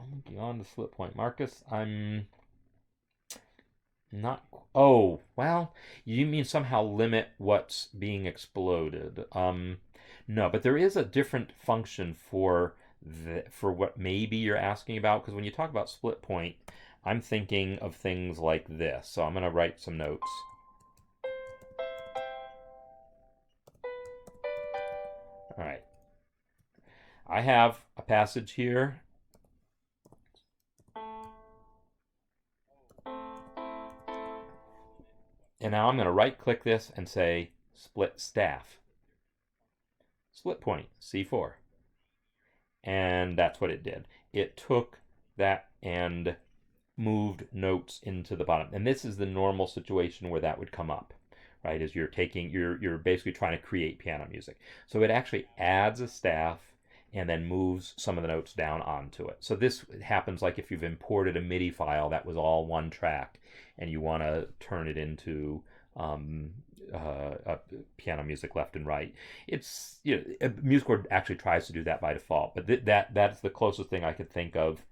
Only beyond the split point. Marcus, I'm not... Oh, well, you mean somehow limit what's being exploded. No, but there is a different function for what maybe you're asking about, because when you talk about split point, I'm thinking of things like this. So I'm going to write some notes. All right. I have a passage here. And now I'm going to right-click this and say split staff. Split point, C4. And that's what it did. It took that and moved notes into the bottom. And this is the normal situation where that would come up, right? Is you're basically trying to create piano music. So it actually adds a staff and then moves some of the notes down onto it. So this happens like if you've imported a MIDI file that was all one track and you want to turn it into piano music left and right. It's MuseScore actually tries to do that by default, but that's the closest thing I could think of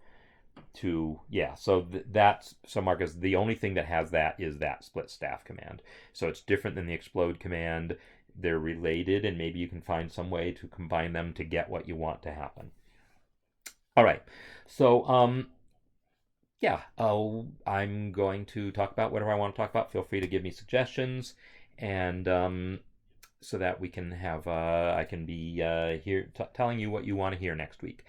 to So Marcus, the only thing that has that is that split staff command. So it's different than the explode command. They're related, and maybe you can find some way to combine them to get what you want to happen. All right, so I'm going to talk about whatever I want to talk about. Feel free to give me suggestions, and so that we can have I can be here telling you what you want to hear next week.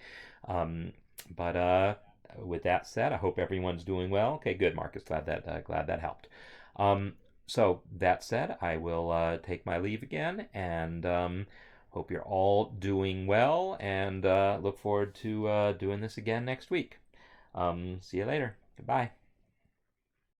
But with that said, I hope everyone's doing well. Okay, good, Marcus. Glad that helped. So that said, I will take my leave again, and hope you're all doing well, and look forward to doing this again next week. See you later. Goodbye.